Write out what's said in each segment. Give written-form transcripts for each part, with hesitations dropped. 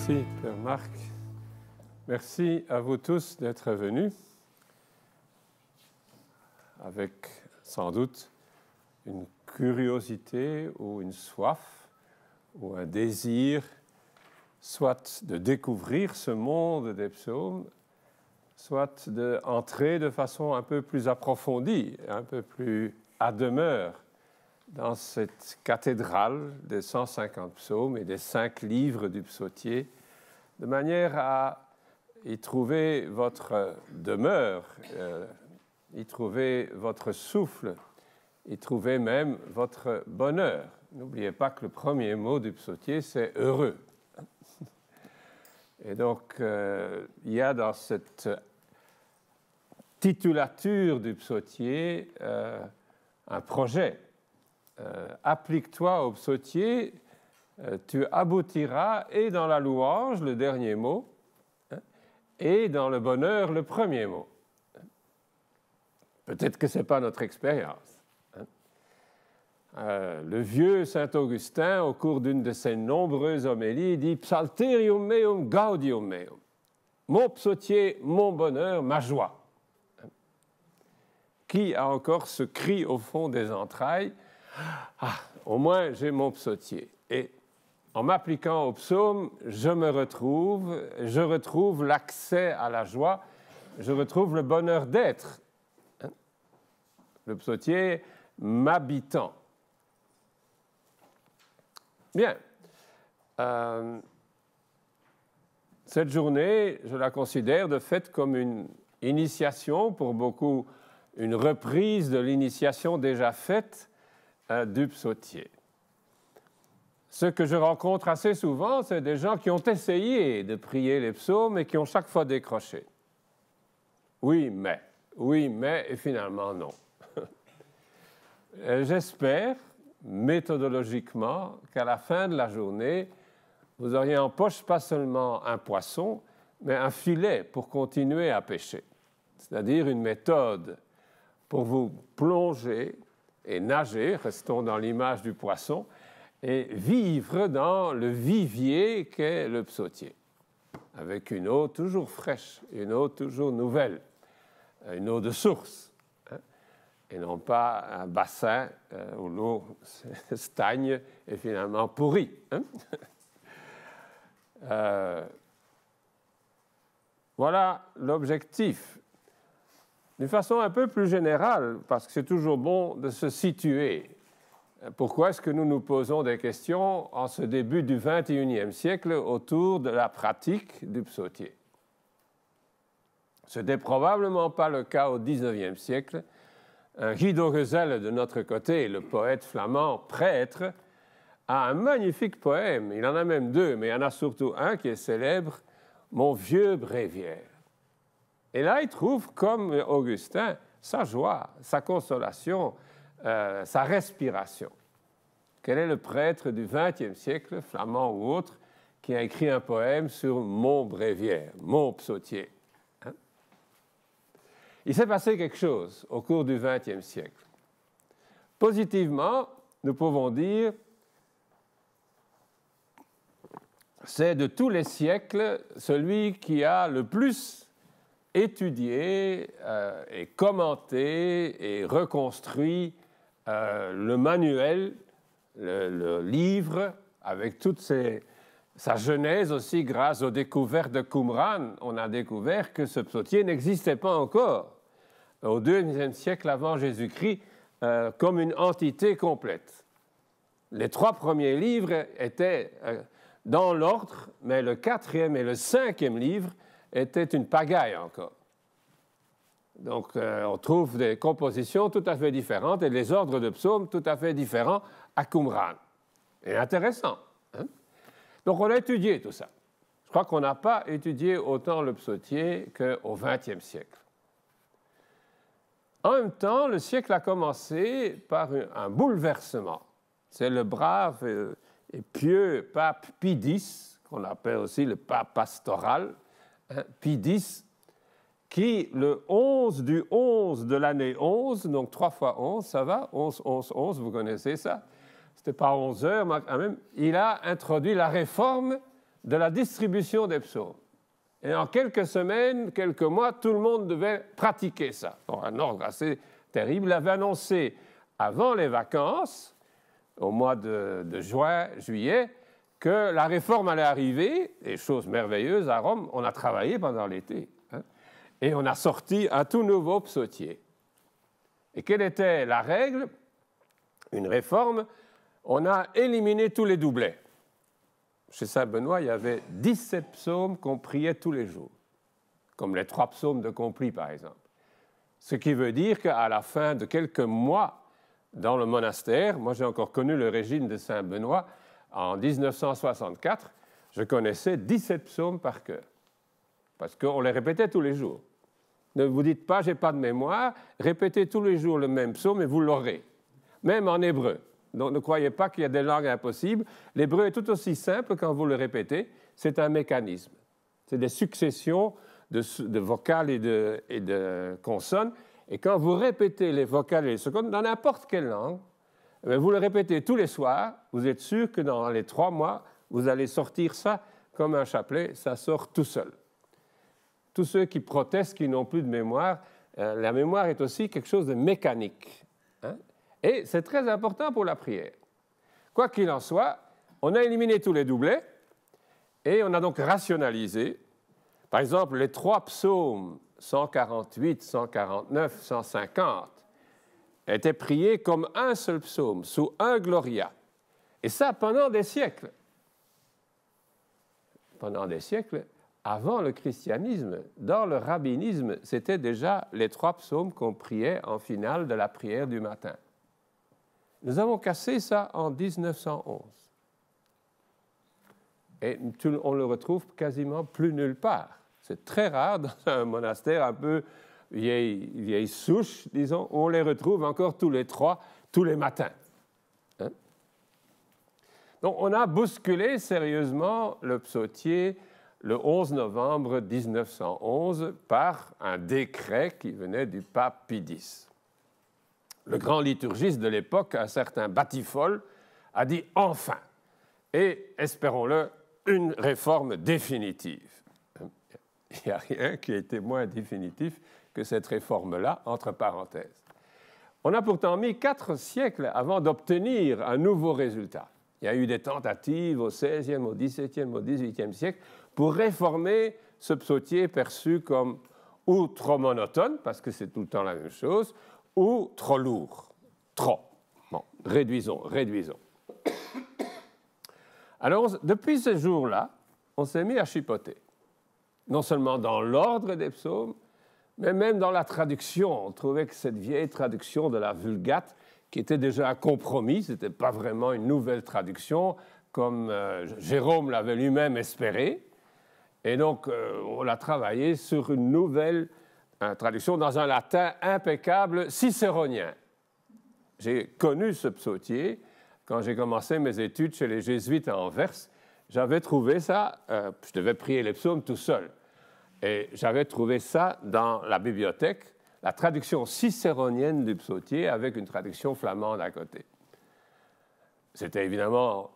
Merci, Père Marc. Merci à vous tous d'être venus, avec sans doute une curiosité ou une soif ou un désir, soit de découvrir ce monde des psaumes, soit d'entrer de façon un peu plus approfondie, un peu plus à demeure dans cette cathédrale des 150 psaumes et des 5 livres du psautier, de manière à y trouver votre demeure, y trouver votre souffle, y trouver même votre bonheur. N'oubliez pas que le premier mot du psautier, c'est « heureux ». Et donc, il y a dans cette titulature du psautier un projet. Applique-toi au psautier, tu aboutiras et dans la louange, le dernier mot, et dans le bonheur, le premier mot. Peut-être que ce n'est pas notre expérience. Le vieux saint Augustin, au cours d'une de ses nombreuses homélies, dit « Psalterium meum gaudium meum ». Mon psautier, mon bonheur, ma joie. Qui a encore ce cri au fond des entrailles? Ah, au moins j'ai mon psautier. Et en m'appliquant au psaume, je retrouve l'accès à la joie, je retrouve le bonheur d'être. Le psautier m'habitant. Bien. Cette journée, je la considère de fait comme une initiation, pour beaucoup, une reprise de l'initiation déjà faite du psautier. Ce que je rencontre assez souvent, c'est des gens qui ont essayé de prier les psaumes et qui ont chaque fois décroché. Oui, mais, et finalement non. J'espère, méthodologiquement, qu'à la fin de la journée, vous auriez en poche pas seulement un poisson, mais un filet pour continuer à pêcher. C'est-à-dire une méthode pour vous plonger et nager, restons dans l'image du poisson, et vivre dans le vivier qu'est le psautier, avec une eau toujours fraîche, une eau toujours nouvelle, une eau de source, et non pas un bassin où l'eau stagne et finalement pourrit. Voilà l'objectif. D'une façon un peu plus générale, parce que c'est toujours bon de se situer. Pourquoi est-ce que nous nous posons des questions en ce début du XXIe siècle autour de la pratique du psautier? Ce n'était probablement pas le cas au XIXe siècle. Guido Gezelle, de notre côté, le poète flamand prêtre, a un magnifique poème. Il en a même 2, mais il y en a surtout un qui est célèbre, « Mon vieux bréviaire ». Et là, il trouve, comme Augustin, sa joie, sa consolation, sa respiration. Quel est le prêtre du XXe siècle, flamand ou autre, qui a écrit un poème sur mon bréviaire, mon psautier? Il s'est passé quelque chose au cours du XXe siècle. Positivement, nous pouvons dire, c'est de tous les siècles celui qui a le plus étudié et commenté et reconstruit le manuel, le livre, avec toute sa genèse aussi, grâce aux découvertes de Qumran. On a découvert que ce psautier n'existait pas encore au IIe siècle avant Jésus-Christ comme une entité complète. Les 3 premiers livres étaient dans l'ordre, mais le 4e et le 5e livre était une pagaille encore. Donc, on trouve des compositions tout à fait différentes et des ordres de psaumes tout à fait différents à Qumran. Et intéressant. Donc, on a étudié tout ça. Je crois qu'on n'a pas étudié autant le psautier qu'au XXe siècle. En même temps, le siècle a commencé par un bouleversement. C'est le brave et pieux pape Pie X, qu'on appelle aussi le pape pastoral, Pie X, qui, le 11 du 11 de l'année 11, donc 3 fois 11, ça va, 11, 11, 11, vous connaissez ça, c'était pas 11 heures, même, il a introduit la réforme de la distribution des psaumes. Et en quelques semaines, quelques mois, tout le monde devait pratiquer ça. Dans un ordre assez terrible. Il avait annoncé avant les vacances, au mois de juin, juillet, que la réforme allait arriver, et chose merveilleuse, à Rome, on a travaillé pendant l'été, hein, et on a sorti un tout nouveau psautier. Et quelle était la règle? Une réforme, on a éliminé tous les doublets. Chez Saint-Benoît, il y avait 17 psaumes qu'on priait tous les jours, comme les 3 psaumes de Complis, par exemple. Ce qui veut dire qu'à la fin de quelques mois dans le monastère, moi j'ai encore connu le régime de Saint-Benoît en 1964, je connaissais 17 psaumes par cœur, parce qu'on les répétait tous les jours. Ne vous dites pas, j'ai pas de mémoire, répétez tous les jours le même psaume et vous l'aurez, même en hébreu. Donc ne croyez pas qu'il y a des langues impossibles. L'hébreu est tout aussi simple quand vous le répétez, c'est un mécanisme. C'est des successions de vocales et de consonnes. Et quand vous répétez les vocales et les consonnes dans n'importe quelle langue, vous le répétez tous les soirs, vous êtes sûr que dans les 3 mois, vous allez sortir ça comme un chapelet, ça sort tout seul. Tous ceux qui protestent, qui n'ont plus de mémoire, la mémoire est aussi quelque chose de mécanique. Hein? Et c'est très important pour la prière. Quoi qu'il en soit, on a éliminé tous les doublets et on a donc rationalisé. Par exemple, les 3 psaumes 148, 149, 150 étaient priés comme un seul psaume, sous un gloria. Et ça pendant des siècles. Pendant des siècles, avant le christianisme, dans le rabbinisme, c'était déjà les 3 psaumes qu'on priait en finale de la prière du matin. Nous avons cassé ça en 1911. Et on le retrouve quasiment plus nulle part. C'est très rare dans un monastère un peu vieille souche, disons, où on les retrouve encore tous les 3, tous les matins. Hein? Donc on a bousculé sérieusement le psautier le 11 novembre 1911 par un décret qui venait du pape Pie X. Le grand liturgiste de l'époque, un certain Batifol, a dit « enfin » et, espérons-le, une réforme définitive. Il n'y a rien qui a été moins définitif que cette réforme-là, entre parenthèses. On a pourtant mis 4 siècles avant d'obtenir un nouveau résultat. Il y a eu des tentatives au XVIe, au XVIIe, au XVIIIe siècle pour réformer ce psautier perçu comme ou trop monotone, parce que c'est tout le temps la même chose, ou trop lourd. Trop. Bon, réduisons. Alors, depuis ce jour-là, on s'est mis à chipoter. Non seulement dans l'ordre des psaumes, mais même dans la traduction. On trouvait que cette vieille traduction de la Vulgate, qui était déjà un compromis, ce n'était pas vraiment une nouvelle traduction, comme Jérôme l'avait lui-même espéré. Et donc, on a travaillé sur une nouvelle traduction dans un latin impeccable cicéronien. J'ai connu ce psautier quand j'ai commencé mes études chez les jésuites à Anvers. J'avais trouvé ça, je devais prier les psaumes tout seul. Et j'avais trouvé ça dans la bibliothèque, la traduction cicéronienne du psautier avec une traduction flamande à côté. C'était évidemment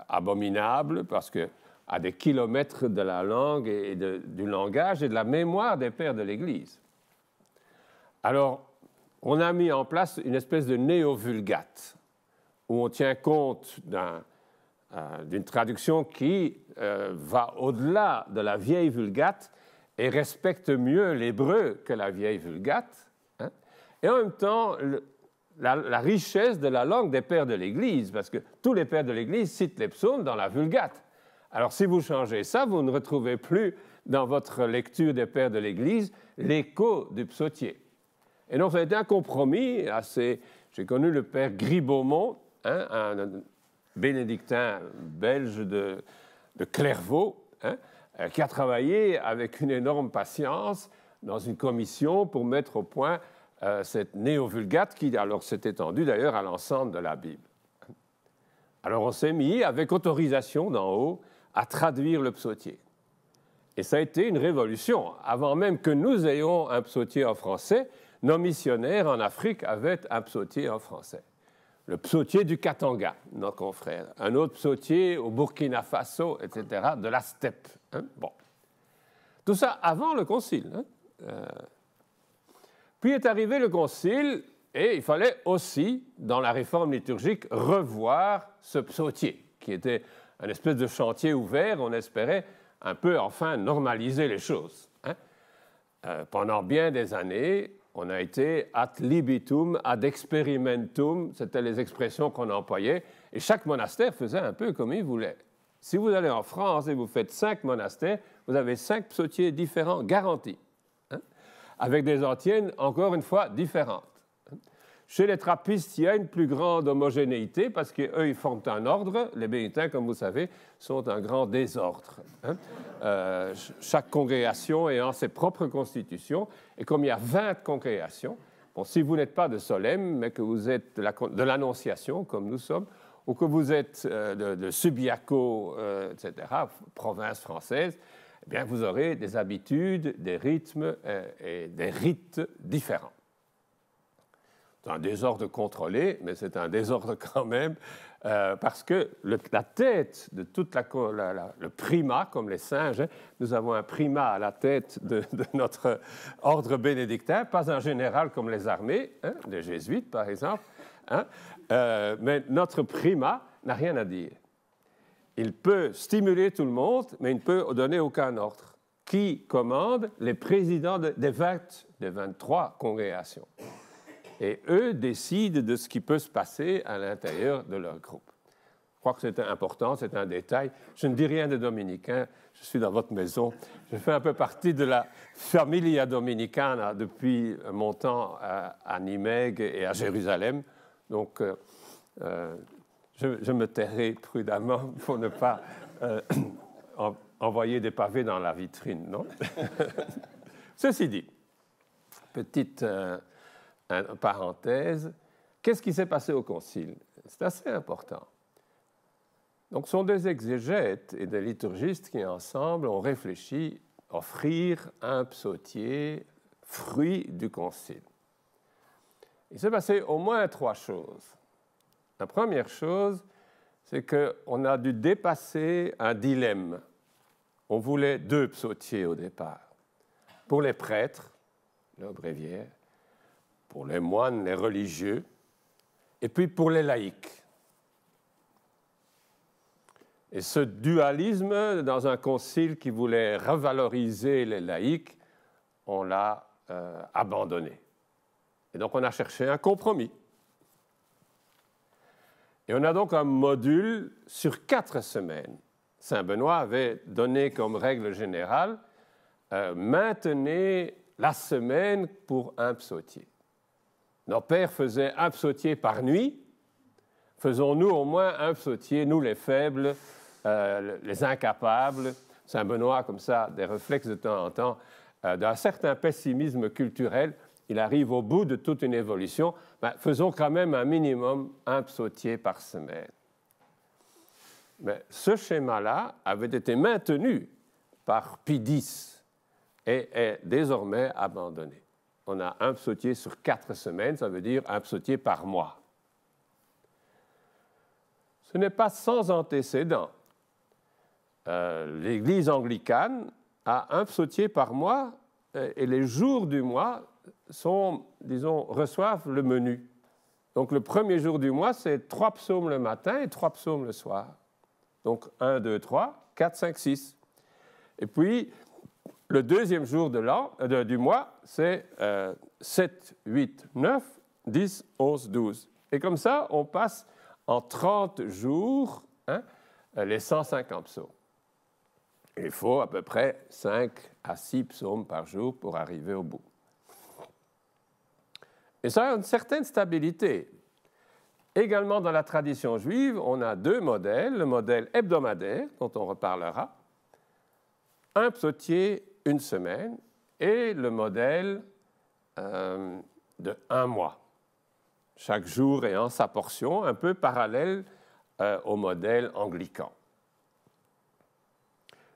abominable parce que à des kilomètres de la langue et du langage et de la mémoire des pères de l'Église. Alors, on a mis en place une espèce de néo-vulgate où on tient compte d'une traduction qui va au-delà de la vieille vulgate et respecte mieux l'hébreu que la vieille vulgate, hein, et en même temps la richesse de la langue des pères de l'Église, parce que tous les pères de l'Église citent les psaumes dans la vulgate. Alors si vous changez ça, vous ne retrouvez plus dans votre lecture des pères de l'Église l'écho du psautier. Et donc ça a été un compromis assez... J'ai connu le père Gribaumont, hein, un bénédictin belge de Clairvaux, hein, qui a travaillé avec une énorme patience dans une commission pour mettre au point cette néo-vulgate qui alors s'est étendue d'ailleurs à l'ensemble de la Bible. Alors on s'est mis, avec autorisation d'en haut, à traduire le psautier. Et ça a été une révolution. Avant même que nous ayons un psautier en français, nos missionnaires en Afrique avaient un psautier en français. le psautier du Katanga, notre confrère, un autre psautier au Burkina Faso, etc., de la steppe. Hein? Bon. Tout ça avant le concile. Hein? Puis est arrivé le concile, et il fallait aussi, dans la réforme liturgique, revoir ce psautier, qui était un espèce de chantier ouvert. On espérait un peu, enfin, normaliser les choses. Hein? Pendant bien des années, on a été ad libitum, ad experimentum, c'était les expressions qu'on employait, et chaque monastère faisait un peu comme il voulait. Si vous allez en France et vous faites 5 monastères, vous avez 5 psautiers différents garantis, hein, avec des antiennes, encore une fois, différentes. Chez les trappistes, il y a une plus grande homogénéité parce qu'eux, ils forment un ordre. Les bénédictins, comme vous savez, sont un grand désordre. Hein. Chaque congrégation ayant ses propres constitutions. Et comme il y a 20 congrégations, bon, si vous n'êtes pas de Solesmes, mais que vous êtes de l'Annonciation, comme nous sommes, ou que vous êtes de Subiaco, etc., province française, eh bien, vous aurez des habitudes, des rythmes et des rites différents. C'est un désordre contrôlé, mais c'est un désordre quand même, parce que la tête de toute le primat, comme les singes, hein, nous avons un primat à la tête de notre ordre bénédictin, pas un général comme les armées, hein, les jésuites par exemple, hein, mais notre primat n'a rien à dire. Il peut stimuler tout le monde, mais il ne peut donner aucun ordre. Qui commande? Les présidents des 23 congrégations. Et eux décident de ce qui peut se passer à l'intérieur de leur groupe. Je crois que c'est important, c'est un détail. Je ne dis rien des dominicains, je suis dans votre maison. Je fais un peu partie de la Familia Dominicana depuis mon temps à Nimègue et à Jérusalem. Donc, je me tairai prudemment pour ne pas envoyer des pavés dans la vitrine, non? Ceci dit, petite parenthèse, qu'est-ce qui s'est passé au Concile? C'est assez important. Donc, ce sont des exégètes et des liturgistes qui, ensemble, ont réfléchi à offrir un psautier fruit du Concile. Il s'est passé au moins 3 choses. La première chose, c'est qu'on a dû dépasser un dilemme. On voulait 2 psautiers au départ. Pour les prêtres, le bréviaire, pour les moines, les religieux, et puis pour les laïcs. Et ce dualisme, dans un concile qui voulait revaloriser les laïcs, on l'a abandonné. Et donc on a cherché un compromis. Et on a donc un module sur 4 semaines. Saint Benoît avait donné comme règle générale maintenez la semaine pour un psautier. Nos pères faisaient un psautier par nuit. Faisons-nous au moins un psautier, nous les faibles, les incapables. Saint Benoît, comme ça, des réflexes de temps en temps, d'un certain pessimisme culturel. Il arrive au bout de toute une évolution. Ben, faisons quand même un minimum un psautier par semaine. Mais ce schéma-là avait été maintenu par Pie X et est désormais abandonné. On a un psautier sur 4 semaines, ça veut dire un psautier par mois. Ce n'est pas sans antécédent. L'Église anglicane a un psautier par mois et les jours du mois reçoivent le menu. Donc le premier jour du mois, c'est 3 psaumes le matin et 3 psaumes le soir. Donc 1, 2, 3, 4, 5, 6. Et puis, le deuxième jour du mois, c'est 7, 8, 9, 10, 11, 12. Et comme ça, on passe en 30 jours les 150 psaumes. Il faut à peu près 5 à 6 psaumes par jour pour arriver au bout. Et ça a une certaine stabilité. Également dans la tradition juive, on a 2 modèles. Le modèle hebdomadaire, dont on reparlera, un psautier, 1 semaine, et le modèle de 1 mois. Chaque jour ayant sa portion, un peu parallèle au modèle anglican.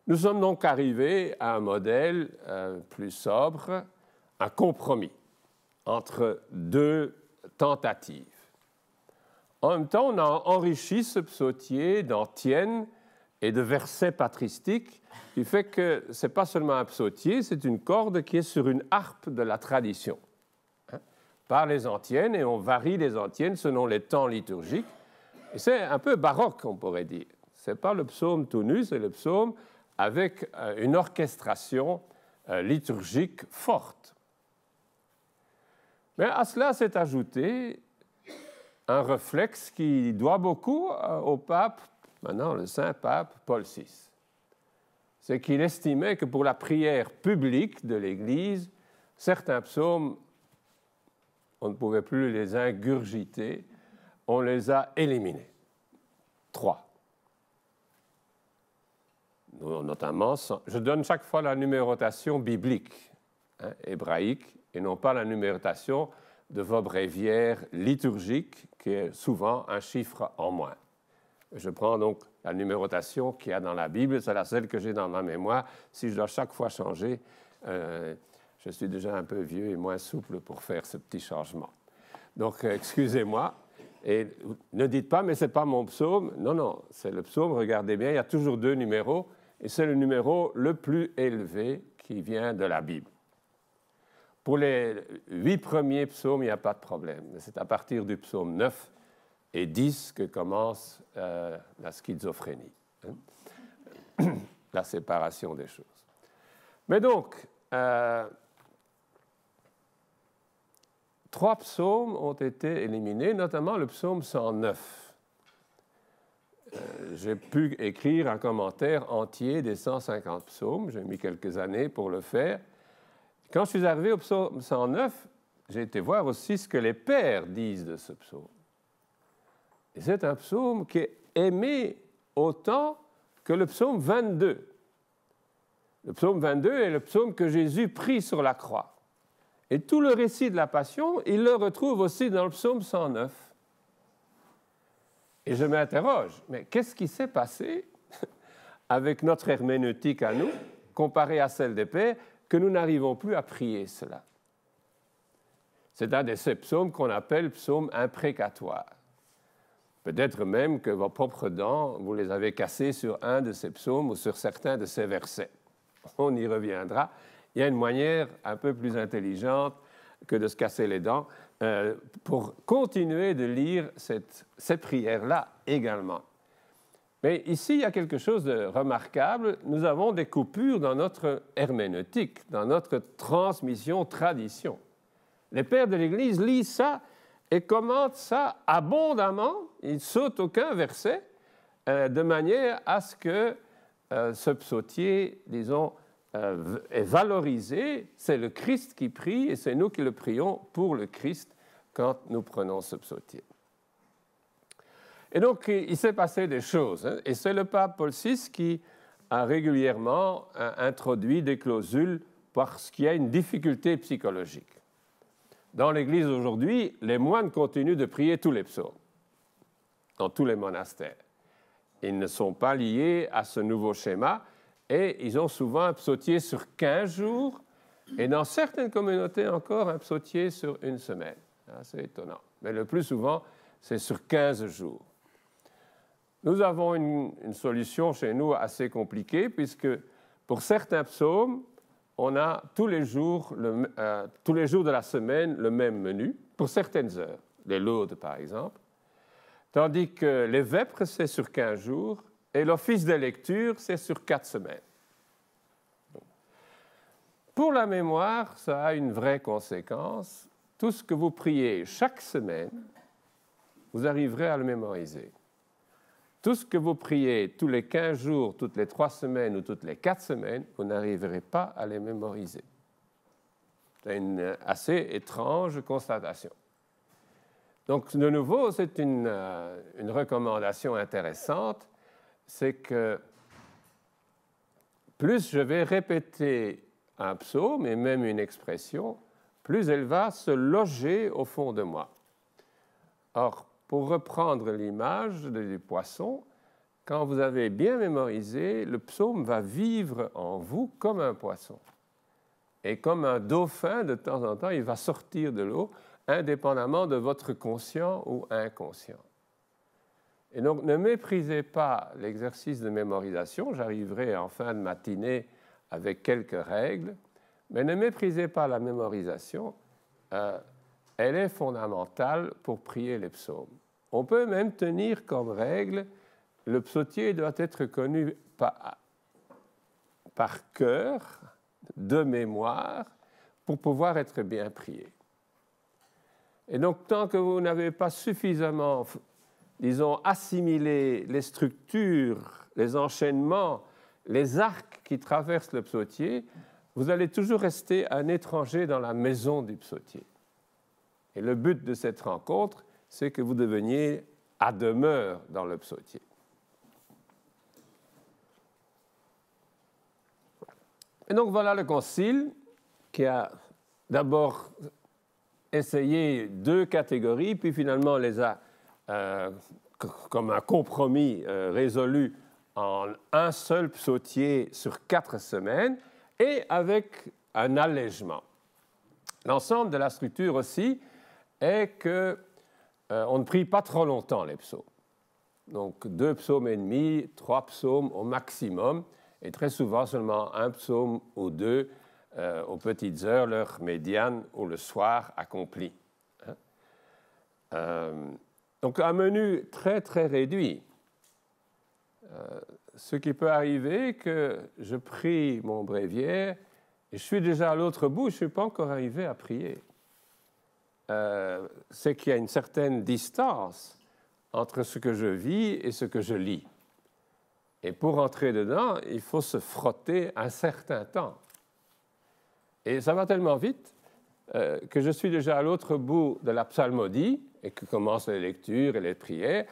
Nous sommes donc arrivés à un modèle plus sobre, un compromis entre 2 tentatives. En même temps, on a enrichi ce psautier d'antiennes et de versets patristiques, qui fait que ce n'est pas seulement un psautier, c'est une corde qui est sur une harpe de la tradition, par les antiennes, et on varie les antiennes selon les temps liturgiques. Et c'est un peu baroque, on pourrait dire. Ce n'est pas le psaume tout nu, c'est le psaume avec une orchestration liturgique forte. Mais à cela s'est ajouté un réflexe qui doit beaucoup au pape, maintenant le saint pape Paul VI. C'est qu'il estimait que pour la prière publique de l'Église, certains psaumes, on ne pouvait plus les ingurgiter, on les a éliminés. 3. Notamment, je donne chaque fois la numérotation biblique, hébraïque, et non pas la numérotation de vos bréviaires liturgiques, qui est souvent un chiffre en moins. Je prends donc la numérotation qu'il y a dans la Bible, c'est celle que j'ai dans ma mémoire. Si je dois chaque fois changer, je suis déjà un peu vieux et moins souple pour faire ce petit changement. Donc, excusez-moi. Et ne dites pas, mais ce n'est pas mon psaume. Non, non, c'est le psaume, regardez bien, il y a toujours 2 numéros, et c'est le numéro le plus élevé qui vient de la Bible. Pour les 8 premiers psaumes, il n'y a pas de problème. C'est à partir du psaume 9 et 10 que commence la schizophrénie, la séparation des choses. Mais donc, 3 psaumes ont été éliminés, notamment le psaume 109. J'ai pu écrire un commentaire entier des 150 psaumes, j'ai mis quelques années pour le faire. Quand je suis arrivé au psaume 109, j'ai été voir aussi ce que les pères disent de ce psaume. Et c'est un psaume qui est aimé autant que le psaume 22. Le psaume 22 est le psaume que Jésus prit sur la croix. Et tout le récit de la Passion, il le retrouve aussi dans le psaume 109. Et je m'interroge, mais qu'est-ce qui s'est passé avec notre herméneutique à nous, comparée à celle des pères, que nous n'arrivons plus à prier cela? C'est un de ces psaumes qu'on appelle psaume imprécatoire. Peut-être même que vos propres dents, vous les avez cassées sur un de ces psaumes ou sur certains de ces versets. On y reviendra. Il y a une manière un peu plus intelligente que de se casser les dents pour continuer de lire ces prières-là également. Mais ici, il y a quelque chose de remarquable. Nous avons des coupures dans notre herméneutique, dans notre transmission, tradition. Les pères de l'Église lisent ça et commentent ça abondamment. Ils ne sautent aucun verset de manière à ce que ce psautier, disons, est valorisé. C'est le Christ qui prie et c'est nous qui le prions pour le Christ quand nous prenons ce psautier. Et donc, il s'est passé des choses. Et c'est le pape Paul VI qui a régulièrement introduit des clausules parce qu'il y a une difficulté psychologique. Dans l'Église aujourd'hui, les moines continuent de prier tous les psaumes, dans tous les monastères. Ils ne sont pas liés à ce nouveau schéma et ils ont souvent un psautier sur 15 jours et dans certaines communautés encore un psautier sur 1 semaine. C'est étonnant. Mais le plus souvent, c'est sur 15 jours. Nous avons une solution chez nous assez compliquée puisque pour certains psaumes, on a tous les jours de la semaine le même menu, pour certaines heures, les laudes par exemple, tandis que les vêpres, c'est sur 15 jours, et l'office de lecture, c'est sur 4 semaines. Pour la mémoire, ça a une vraie conséquence. Tout ce que vous priez chaque semaine, vous arriverez à le mémoriser. Tout ce que vous priez tous les 15 jours, toutes les 3 semaines ou toutes les 4 semaines, vous n'arriverez pas à les mémoriser. C'est une assez étrange constatation. Donc, de nouveau, c'est une recommandation intéressante, c'est que plus je vais répéter un psaume et même une expression, plus elle va se loger au fond de moi. Or, pour reprendre l'image du poisson, quand vous avez bien mémorisé, le psaume va vivre en vous comme un poisson. Et comme un dauphin, de temps en temps, il va sortir de l'eau, indépendamment de votre conscient ou inconscient. Et donc, ne méprisez pas l'exercice de mémorisation. J'arriverai en fin de matinée avec quelques règles. Mais ne méprisez pas la mémorisation. Elle est fondamentale pour prier les psaumes. On peut même tenir comme règle, le psautier doit être connu par cœur, de mémoire, pour pouvoir être bien prié. Et donc, tant que vous n'avez pas suffisamment, disons, assimilé les structures, les enchaînements, les arcs qui traversent le psautier, vous allez toujours rester un étranger dans la maison du psautier. Et le but de cette rencontre, c'est que vous deveniez à demeure dans le psautier. Et donc voilà le concile qui a d'abord essayé 2 catégories, puis finalement les a, comme un compromis, résolu en un seul psautier sur 4 semaines et avec un allègement. L'ensemble de la structure aussi est qu'on ne prie pas trop longtemps les psaumes. Donc 2 psaumes et demi, 3 psaumes au maximum, et très souvent seulement 1 psaume ou 2 aux petites heures, l'heure médiane ou le soir accompli. Donc un menu très très réduit. Ce qui peut arriver que je prie mon bréviaire et je suis déjà à l'autre bout, je ne suis pas encore arrivé à prier. C'est qu'il y a une certaine distance entre ce que je vis et ce que je lis. Et pour entrer dedans, il faut se frotter un certain temps. Et ça va tellement vite que je suis déjà à l'autre bout de la psalmodie et que commencent les lectures et les prières,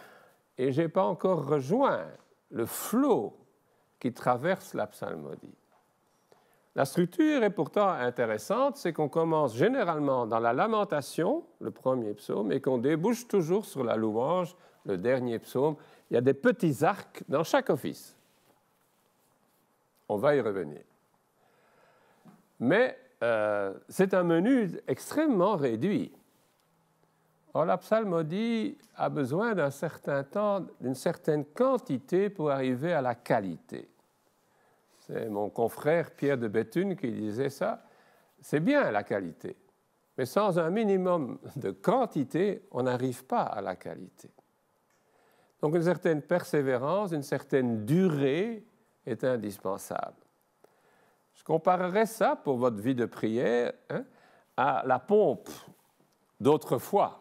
et je n'ai pas encore rejoint le flot qui traverse la psalmodie. La structure est pourtant intéressante, c'est qu'on commence généralement dans la lamentation, le premier psaume, et qu'on débouche toujours sur la louange, le dernier psaume. Il y a des petits arcs dans chaque office. On va y revenir. Mais c'est un menu extrêmement réduit. Or, la psalmodie a besoin d'un certain temps, d'une certaine quantité pour arriver à la qualité. C'est mon confrère Pierre de Béthune qui disait ça. C'est bien la qualité, mais sans un minimum de quantité, on n'arrive pas à la qualité. Donc une certaine persévérance, une certaine durée est indispensable. Je comparerais ça, pour votre vie de prière, à la pompe d'autrefois.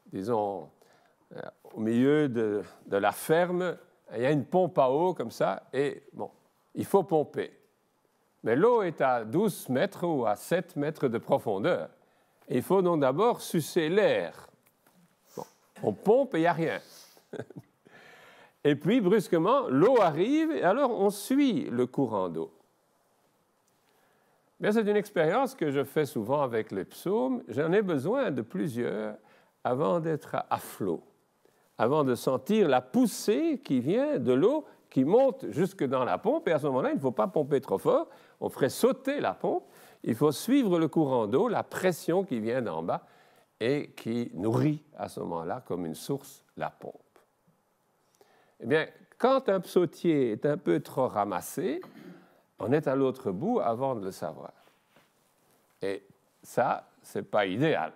Disons, au milieu de la ferme, il y a une pompe à eau comme ça, et bon, il faut pomper. Mais l'eau est à 12 mètres ou à 7 mètres de profondeur. Et il faut donc d'abord sucer l'air. Bon, on pompe et il n'y a rien. Et puis, brusquement, l'eau arrive, et alors on suit le courant d'eau. Mais c'est une expérience que je fais souvent avec les psaumes. J'en ai besoin de plusieurs avant d'être à flot, avant de sentir la poussée qui vient de l'eau, qui monte jusque dans la pompe. Et à ce moment-là, il ne faut pas pomper trop fort, on ferait sauter la pompe. Il faut suivre le courant d'eau, la pression qui vient d'en bas et qui nourrit à ce moment-là comme une source la pompe. Eh bien, quand un psautier est un peu trop ramassé, on est à l'autre bout avant de le savoir. Et ça, ce n'est pas idéal.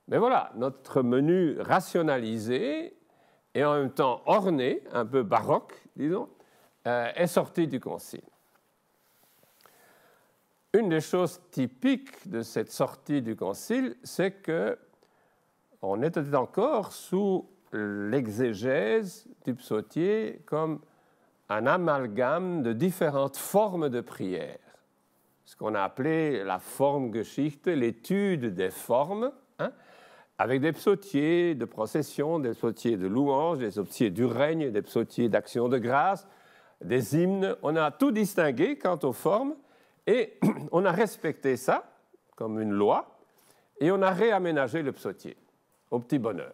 Mais voilà, notre menu rationalisé et en même temps orné, un peu baroque, disons, est sorti du concile. Une des choses typiques de cette sortie du concile, c'est qu'on était encore sous l'exégèse du psautier comme un amalgame de différentes formes de prière. Ce qu'on a appelé la Formgeschichte, l'étude des formes, avec des psautiers de procession, des psautiers de louange, des psautiers du règne, des psautiers d'action de grâce, des hymnes. On a tout distingué quant aux formes et on a respecté ça comme une loi et on a réaménagé le psautier au petit bonheur.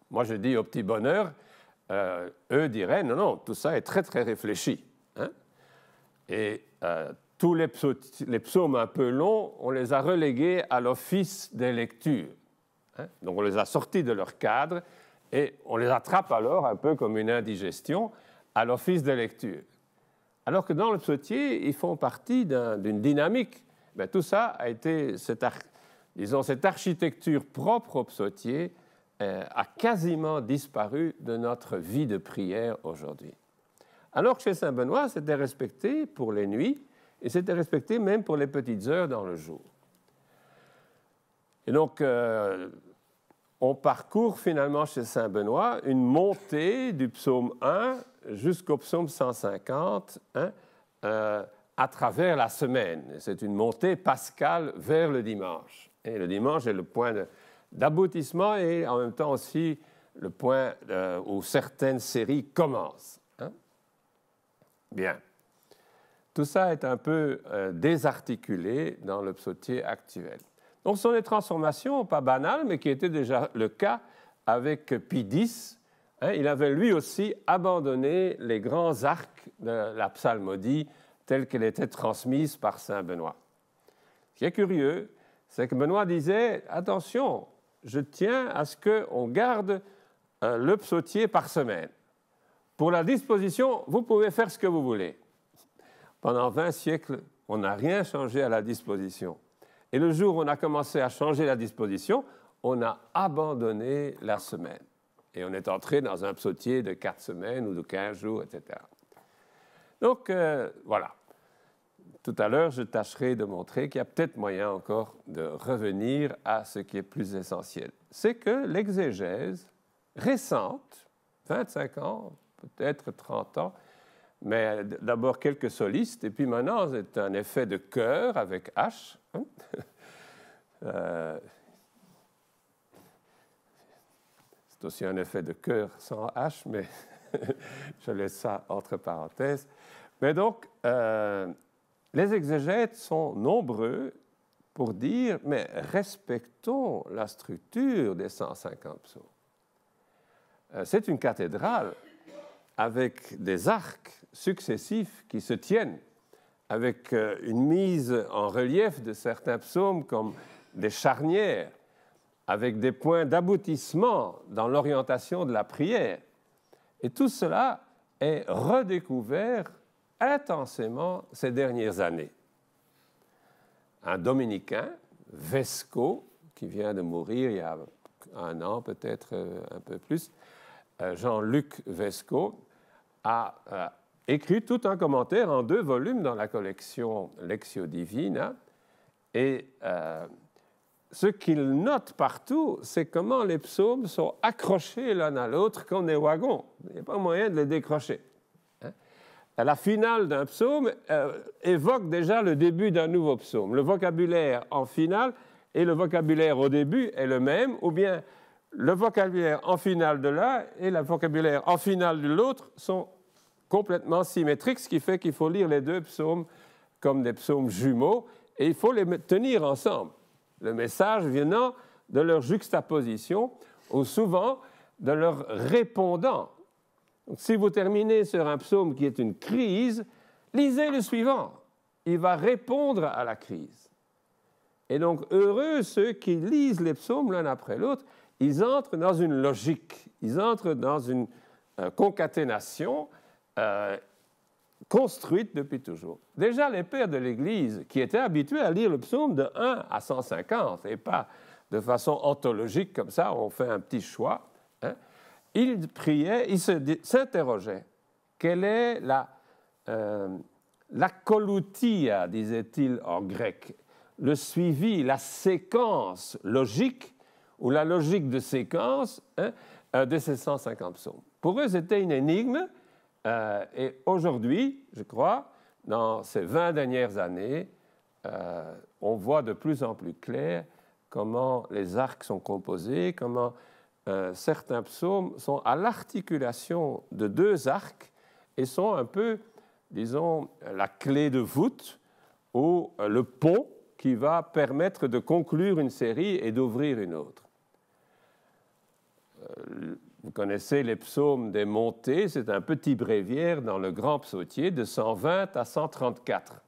Moi, je dis au petit bonheur, eux diraient non, non, tout ça est très, très réfléchi. Et tous les psaumes un peu longs, on les a relégués à l'office des lectures. hein. Donc on les a sortis de leur cadre et on les attrape alors un peu comme une indigestion à l'office de lecture. Alors que dans le psautier, ils font partie d'une dynamique. Bien, tout ça a été, cette architecture propre au psautier a quasiment disparu de notre vie de prière aujourd'hui. Alors que chez Saint Benoît, c'était respecté pour les nuits et c'était respecté même pour les petites heures dans le jour. Et donc, on parcourt finalement chez Saint Benoît une montée du psaume 1 jusqu'au psaume 150 hein, à travers la semaine. C'est une montée pascale vers le dimanche. Et le dimanche est le point d'aboutissement et en même temps aussi le point où certaines séries commencent. Hein? Bien. Tout ça est un peu désarticulé dans le psautier actuel. Donc, ce sont des transformations pas banales, mais qui étaient déjà le cas avec Pie X. Hein, il avait lui aussi abandonné les grands arcs de la psalmodie telle qu'elle était transmise par Saint Benoît. Ce qui est curieux, c'est que Benoît disait « Attention, je tiens à ce qu'on garde le psautier par semaine. Pour la disposition, vous pouvez faire ce que vous voulez. » Pendant 20 siècles, on n'a rien changé à la disposition. Et le jour où on a commencé à changer la disposition, on a abandonné la semaine. Et on est entré dans un psautier de 4 semaines ou de 15 jours, etc. Donc, voilà. Tout à l'heure, je tâcherai de montrer qu'il y a peut-être moyen encore de revenir à ce qui est plus essentiel. C'est que l'exégèse récente, 25 ans, peut-être 30 ans, mais d'abord quelques solistes, et puis maintenant, c'est un effet de chœur avec H. Hein? C'est aussi un effet de chœur sans H, mais je laisse ça entre parenthèses. Mais donc, les exégètes sont nombreux pour dire, mais respectons la structure des 150 psaumes. C'est une cathédrale avec des arcs successifs qui se tiennent, avec une mise en relief de certains psaumes comme des charnières, avec des points d'aboutissement dans l'orientation de la prière. Et tout cela est redécouvert intensément ces dernières années. Un dominicain, Vesco, qui vient de mourir il y a 1 an, peut-être un peu plus, Jean-Luc Vesco, a écrit tout un commentaire en 2 volumes dans la collection Lectio Divina. Et ce qu'il note partout, c'est comment les psaumes sont accrochés l'un à l'autre comme des wagons. Il n'y a pas moyen de les décrocher. Hein? La finale d'un psaume évoque déjà le début d'un nouveau psaume. Le vocabulaire en finale et le vocabulaire au début est le même, ou bien le vocabulaire en finale de l'un et le vocabulaire en finale de l'autre sont complètement symétriques, ce qui fait qu'il faut lire les 2 psaumes comme des psaumes jumeaux et il faut les tenir ensemble. Le message venant de leur juxtaposition ou souvent de leur répondant. Donc, si vous terminez sur un psaume qui est une crise, lisez le suivant. Il va répondre à la crise. Et donc, heureux ceux qui lisent les psaumes l'un après l'autre, ils entrent dans une logique, ils entrent dans une concaténation construite depuis toujours. Déjà, les pères de l'Église, qui étaient habitués à lire le psaume de 1 à 150, et pas de façon ontologique comme ça, on fait un petit choix, hein, ils priaient, ils s'interrogeaient. Quelle est l'akoloutia, disait-il en grec, le suivi, la séquence logique, ou la logique de séquence hein, de ces 150 psaumes. Pour eux, c'était une énigme, et aujourd'hui, je crois, dans ces 20 dernières années, on voit de plus en plus clair comment les arcs sont composés, comment certains psaumes sont à l'articulation de 2 arcs et sont un peu, disons, la clé de voûte ou le pont qui va permettre de conclure une série et d'ouvrir une autre. Vous connaissez les psaumes des montées, c'est un petit bréviaire dans le grand psautier de 120 à 134.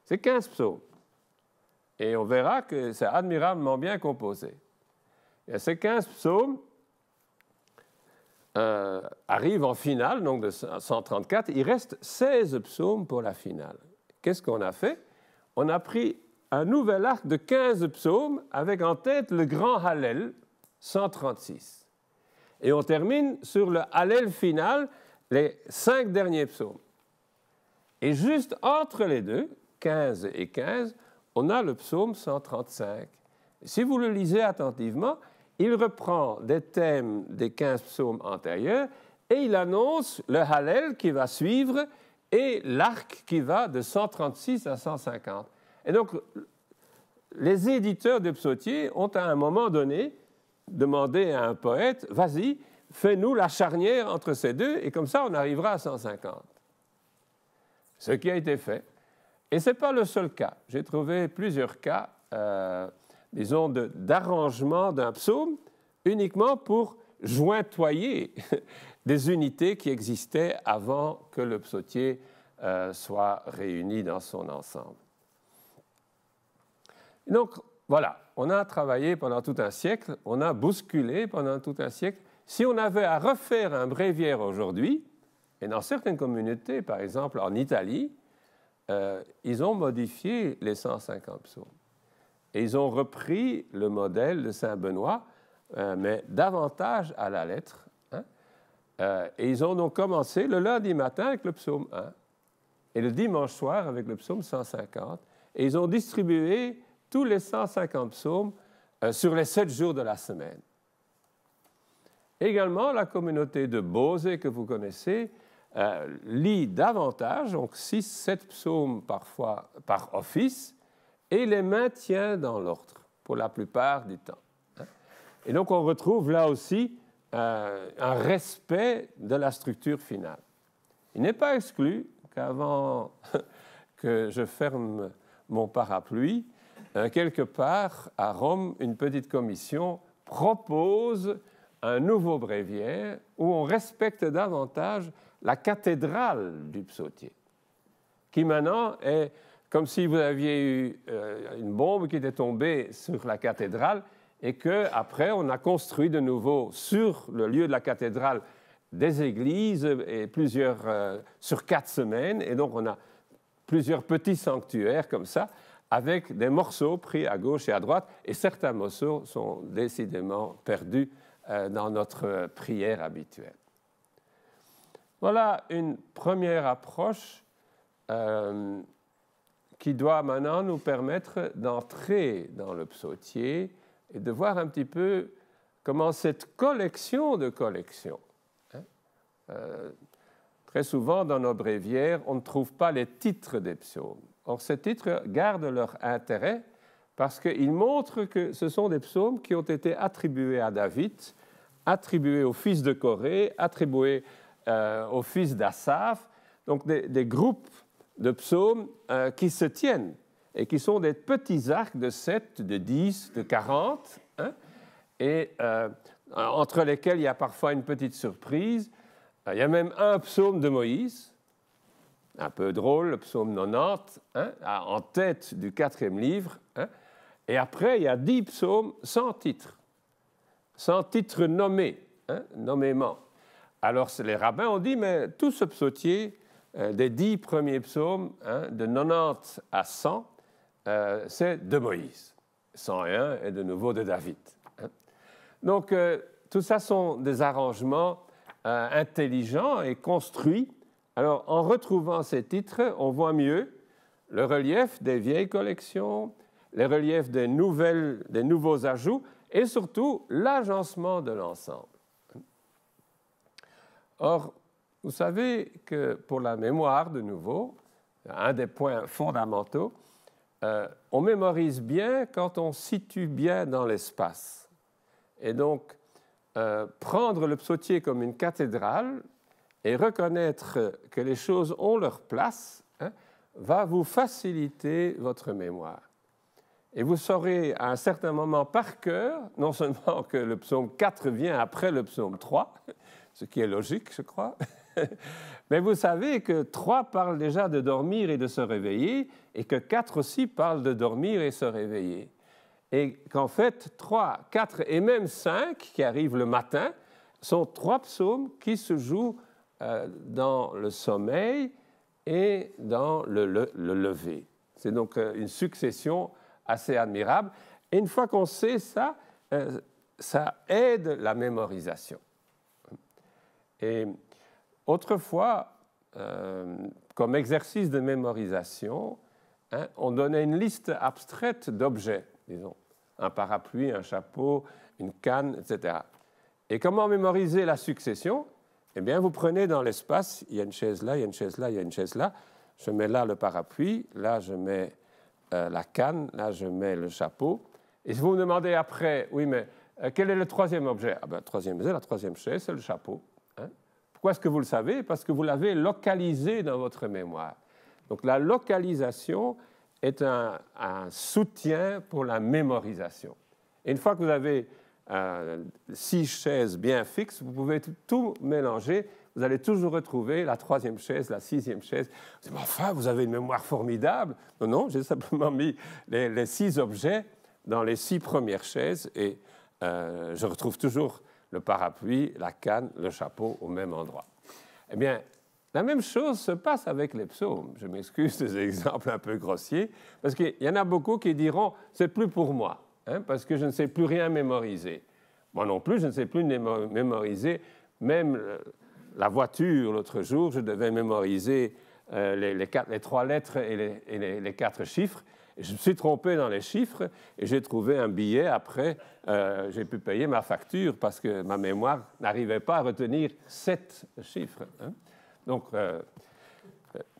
C'est 15 psaumes. Et on verra que c'est admirablement bien composé. Et ces 15 psaumes arrivent en finale, donc de 134. Il reste 16 psaumes pour la finale. Qu'est-ce qu'on a fait? On a pris un nouvel arc de 15 psaumes avec en tête le grand Hallel, 136. Et on termine sur le Hallel final, les 5 derniers psaumes. Et juste entre les deux, 15 et 15, on a le psaume 135. Si vous le lisez attentivement, il reprend des thèmes des 15 psaumes antérieurs et il annonce le Hallel qui va suivre et l'arc qui va de 136 à 150. Et donc, les éditeurs de psautiers ont à un moment donné demandé à un poète, vas-y, fais-nous la charnière entre ces deux et comme ça on arrivera à 150. Ce qui a été fait. Et ce n'est pas le seul cas. J'ai trouvé plusieurs cas, disons, d'arrangement d'un psaume uniquement pour jointoyer des unités qui existaient avant que le psautier soit réuni dans son ensemble. Donc, voilà, on a travaillé pendant tout un siècle, on a bousculé pendant tout un siècle. Si on avait à refaire un bréviaire aujourd'hui, et dans certaines communautés, par exemple en Italie, ils ont modifié les 150 psaumes. Et ils ont repris le modèle de Saint Benoît, mais davantage à la lettre. Et ils ont donc commencé le lundi matin avec le psaume 1 et le dimanche soir avec le psaume 150. Et ils ont distribué tous les 150 psaumes sur les 7 jours de la semaine. Également, la communauté de Beauzé que vous connaissez lit davantage, donc 6-7 psaumes parfois par office, et les maintient dans l'ordre pour la plupart du temps. Et donc on retrouve là aussi un respect de la structure finale. Il n'est pas exclu qu'avant que je ferme mon parapluie, quelque part à Rome, une petite commission propose un nouveau bréviaire où on respecte davantage la cathédrale du psautier, qui maintenant est comme si vous aviez eu une bombe qui était tombée sur la cathédrale et qu'après on a construit de nouveau sur le lieu de la cathédrale des églises et plusieurs sur 4 semaines, et donc on a plusieurs petits sanctuaires comme ça avec des morceaux pris à gauche et à droite, et certains morceaux sont décidément perdus dans notre prière habituelle. Voilà une première approche qui doit maintenant nous permettre d'entrer dans le psautier et de voir un petit peu comment cette collection de collections, très souvent dans nos bréviaires, on ne trouve pas les titres des psaumes. Or, ces titres gardent leur intérêt parce qu'ils montrent que ce sont des psaumes qui ont été attribués à David, attribués au fils de Corée, attribués au fils d'Asaph, donc des groupes de psaumes qui se tiennent et qui sont des petits arcs de 7, de 10, de 40, et entre lesquels il y a parfois une petite surprise. Il y a même un psaume de Moïse, un peu drôle, le psaume 90, en tête du 4e livre, et après il y a 10 psaumes sans titre nommés, nommément. Alors les rabbins ont dit, mais tout ce psautier, des 10 premiers psaumes, de 90 à 100, c'est de Moïse. 101 est de nouveau de David. Donc, tout ça sont des arrangements intelligents et construits. Alors, en retrouvant ces titres, on voit mieux le relief des vieilles collections, les reliefs des nouveaux ajouts et surtout l'agencement de l'ensemble. Or, vous savez que pour la mémoire, de nouveau, un des points fondamentaux, on mémorise bien quand on situe bien dans l'espace. Et donc, prendre le psautier comme une cathédrale et reconnaître que les choses ont leur place, va vous faciliter votre mémoire. Et vous saurez à un certain moment par cœur, non seulement que le psaume 4 vient après le psaume 3, ce qui est logique, je crois, mais vous savez que 3 parle déjà de dormir et de se réveiller, et que 4 aussi parle de dormir et se réveiller. et qu'en fait 3, 4 et même 5 qui arrivent le matin sont 3 psaumes qui se jouent dans le sommeil et dans le lever. C'est donc une succession assez admirable. Et une fois qu'on sait ça, ça aide la mémorisation. Et autrefois, comme exercice de mémorisation, on donnait une liste abstraite d'objets, disons, un parapluie, un chapeau, une canne, etc. Et comment mémoriser la succession? Eh bien, vous prenez dans l'espace, il y a une chaise là, il y a une chaise là, il y a une chaise là, je mets là le parapluie, là je mets la canne, là je mets le chapeau. Et si vous me demandez après, oui, mais quel est le troisième objet? Ah ben, la troisième chaise, c'est le chapeau. Pourquoi est-ce que vous le savez? Parce que vous l'avez localisé dans votre mémoire. Donc la localisation est un soutien pour la mémorisation. Et une fois que vous avez 6 chaises bien fixes, vous pouvez tout mélanger. Vous allez toujours retrouver la troisième chaise, la sixième chaise. Vous dites, mais enfin, vous avez une mémoire formidable. Non, non, j'ai simplement mis les 6 objets dans les 6 premières chaises et je retrouve toujours le parapluie, la canne, le chapeau au même endroit. Eh bien, la même chose se passe avec les psaumes. Je m'excuse des exemples un peu grossiers, parce qu'il y en a beaucoup qui diront « c'est plus pour moi », parce que je ne sais plus rien mémoriser. Moi non plus, je ne sais plus mémoriser. Même la voiture, l'autre jour, je devais mémoriser les 3 lettres et les 4 chiffres. Je me suis trompé dans les chiffres et j'ai trouvé un billet. Après, j'ai pu payer ma facture parce que ma mémoire n'arrivait pas à retenir 7 chiffres. Donc,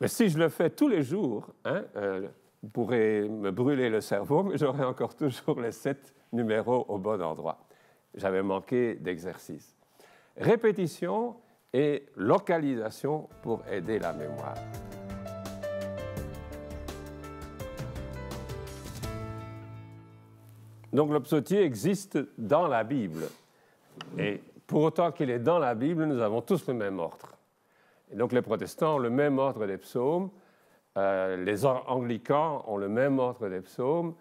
mais si je le fais tous les jours, vous pourrez me brûler le cerveau, mais j'aurai encore toujours les 7 numéros au bon endroit. J'avais manqué d'exercice. Répétition et localisation pour aider la mémoire. Donc le psautier existe dans la Bible. Et pour autant qu'il est dans la Bible, nous avons tous le même ordre. Et donc les protestants ont le même ordre des psaumes, les anglicans ont le même ordre des psaumes,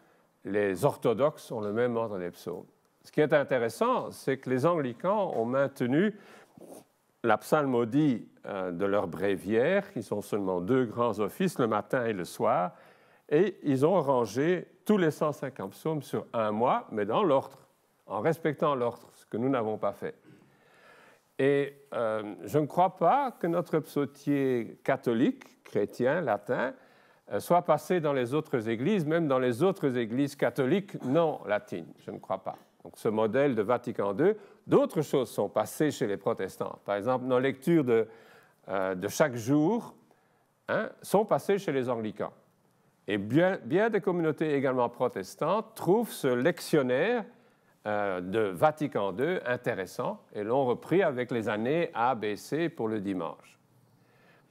les orthodoxes ont le même ordre des psaumes. Ce qui est intéressant, c'est que les anglicans ont maintenu la psalmodie de leur bréviaire, qui sont seulement 2 grands offices, le matin et le soir, et ils ont rangé tous les 150 psaumes sur un mois, mais dans l'ordre, en respectant l'ordre, ce que nous n'avons pas fait. Et je ne crois pas que notre psautier catholique, chrétien, latin, soit passé dans les autres églises, même dans les autres églises catholiques non latines. Je ne crois pas. Donc ce modèle de Vatican II, d'autres choses sont passées chez les protestants. Par exemple, nos lectures de chaque jour sont passées chez les anglicans. Et bien des communautés également protestantes trouvent ce lectionnaire de Vatican II intéressant et l'ont repris avec les années A, B, C pour le dimanche.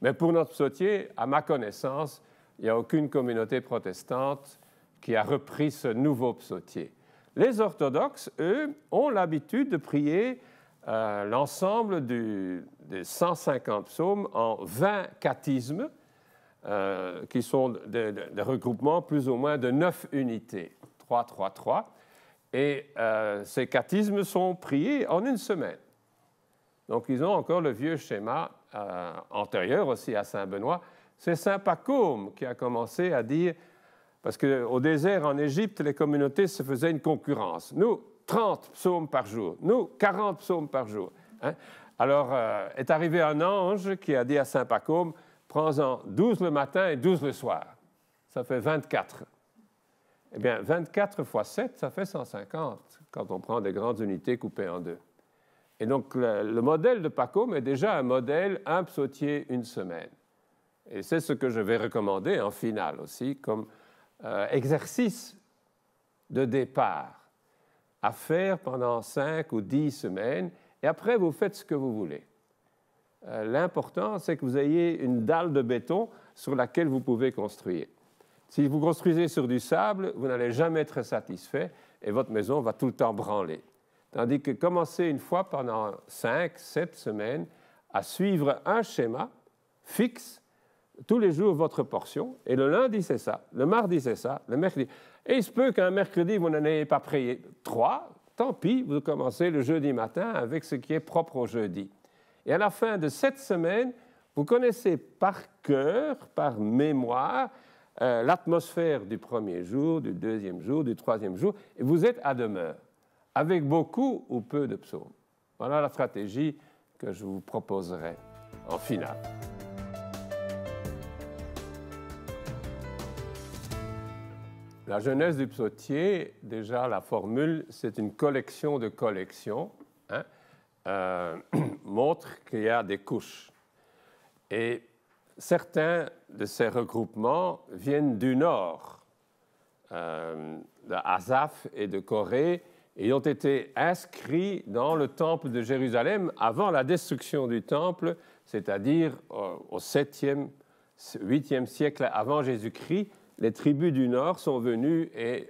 Mais pour notre psautier, à ma connaissance, il n'y a aucune communauté protestante qui a repris ce nouveau psautier. Les orthodoxes, eux, ont l'habitude de prier l'ensemble des 150 psaumes en 20 cathismes, qui sont des regroupements plus ou moins de 9 unités, 3, 3, 3. Et ces cathismes sont priés en une semaine. Donc, ils ont encore le vieux schéma antérieur aussi à Saint-Benoît. C'est Saint Pacôme qui a commencé à dire, parce qu'au désert en Égypte, les communautés se faisaient une concurrence. Nous, 30 psaumes par jour. Nous, 40 psaumes par jour. Alors, est arrivé un ange qui a dit à Saint Pacôme, prends-en 12 le matin et 12 le soir. Ça fait 24. Eh bien, 24 fois 7, ça fait 150, quand on prend des grandes unités coupées en 2. Et donc, le modèle de Pacôme est déjà un modèle, un psautier, une semaine. Et c'est ce que je vais recommander en finale aussi, comme exercice de départ, à faire pendant 5 ou 10 semaines, et après, vous faites ce que vous voulez. L'important, c'est que vous ayez une dalle de béton sur laquelle vous pouvez construire. Si vous construisez sur du sable, vous n'allez jamais être satisfait et votre maison va tout le temps branler. Tandis que commencez une fois pendant 5, 7 semaines à suivre un schéma fixe tous les jours votre portion, et le lundi c'est ça, le mardi c'est ça, le mercredi. Et il se peut qu'un mercredi vous n'en ayez pas prié 3, tant pis, vous commencez le jeudi matin avec ce qui est propre au jeudi. Et à la fin de cette semaine, vous connaissez par cœur, par mémoire, l'atmosphère du premier jour, du deuxième jour, du troisième jour, et vous êtes à demeure, avec beaucoup ou peu de psaumes. Voilà la stratégie que je vous proposerai en finale. La genèse du psautier, déjà la formule, c'est une collection de collections, montre qu'il y a des couches. Et certains de ces regroupements viennent du nord, d'Asaph et de Corée, et ont été inscrits dans le temple de Jérusalem avant la destruction du temple, c'est-à-dire au 7e, 8e siècle avant Jésus-Christ. Les tribus du nord sont venues et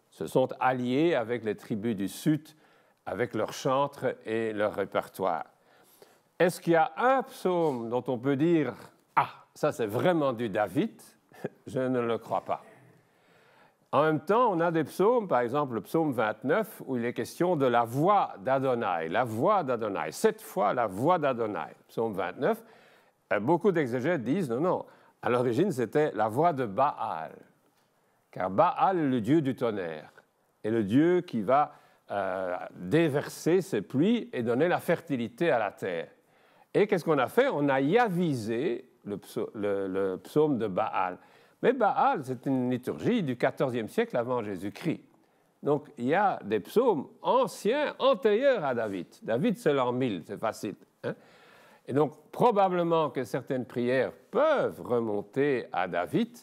se sont alliées avec les tribus du sud, avec leurs chantres et leur répertoire. Est-ce qu'il y a un psaume dont on peut dire « Ah, ça c'est vraiment du David » Je ne le crois pas. En même temps, on a des psaumes, par exemple le psaume 29, où il est question de la voix d'Adonai. La voix d'Adonai, 7 fois la voix d'Adonai. Psaume 29, beaucoup d'exégètes disent « Non, non, à l'origine c'était la voix de Baal ». Car Baal est le dieu du tonnerre, et le dieu qui va déverser ses pluies et donner la fertilité à la terre. Et qu'est-ce qu'on a fait? On a yavisé le psaume de Baal. Mais Baal, c'est une liturgie du XIVe siècle avant Jésus-Christ. Donc, il y a des psaumes anciens, antérieurs à David. David, c'est l'an 1000, c'est facile. Et donc, probablement que certaines prières peuvent remonter à David.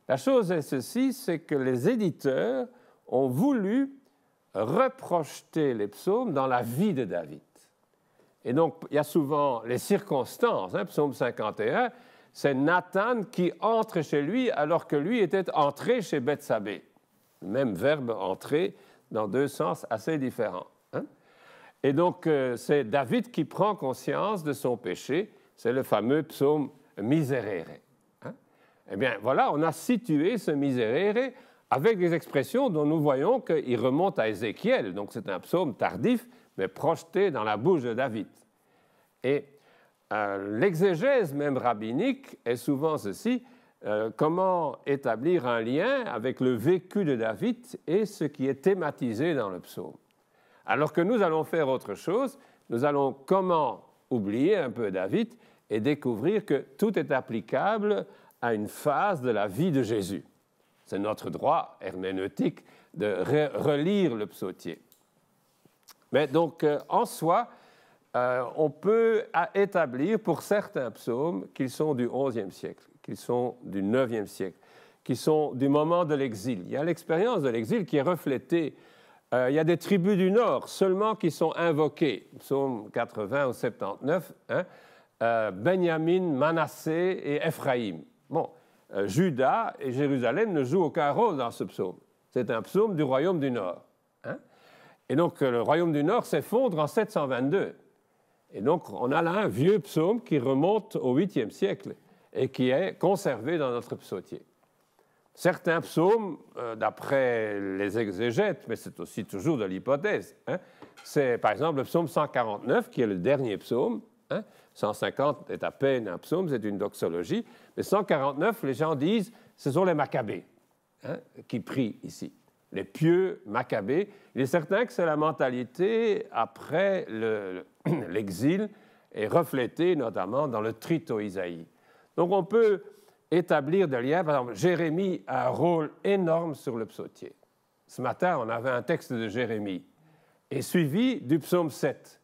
La chose est ceci, c'est que les éditeurs ont voulu reprojeter les psaumes dans la vie de David. Et donc, il y a souvent les circonstances. Psaume 51, c'est Nathan qui entre chez lui alors que lui était entré chez Bethsabée. Le même verbe « entrer » dans deux sens assez différents. Et donc, c'est David qui prend conscience de son péché. C'est le fameux psaume « miserere ». Eh bien, voilà, on a situé ce « miserere » avec des expressions dont nous voyons qu'il remonte à Ézéchiel. Donc, c'est un psaume tardif, mais projeté dans la bouche de David. Et l'exégèse même rabbinique est souvent ceci, comment établir un lien avec le vécu de David et ce qui est thématisé dans le psaume. Alors que nous allons faire autre chose, nous allons comment oublier un peu David et découvrir que tout est applicable à une phase de la vie de Jésus. C'est notre droit herméneutique de relire le psautier. Mais donc, en soi, on peut établir pour certains psaumes qu'ils sont du XIe siècle, qu'ils sont du IXe siècle, qu'ils sont du moment de l'exil. Il y a l'expérience de l'exil qui est reflétée. Il y a des tribus du Nord seulement qui sont invoquées, psaume 80 ou 79, Benjamin, Manassé et Ephraïm. Bon, Juda et Jérusalem ne jouent aucun rôle dans ce psaume. C'est un psaume du royaume du Nord. Et donc, le royaume du Nord s'effondre en 722. Et donc, on a là un vieux psaume qui remonte au 8e siècle et qui est conservé dans notre psautier. Certains psaumes, d'après les exégètes, mais c'est aussi toujours de l'hypothèse, c'est par exemple le psaume 149, qui est le dernier psaume. 150 est à peine un psaume, c'est une doxologie. Mais 149, les gens disent, ce sont les Maccabées qui prient ici. Les pieux Maccabées. Il est certain que c'est la mentalité après l'exil et reflétée notamment dans le Trito Isaïe. Donc on peut établir des liens. Par exemple, Jérémie a un rôle énorme sur le psautier. Ce matin, on avait un texte de Jérémie et suivi du psaume 7.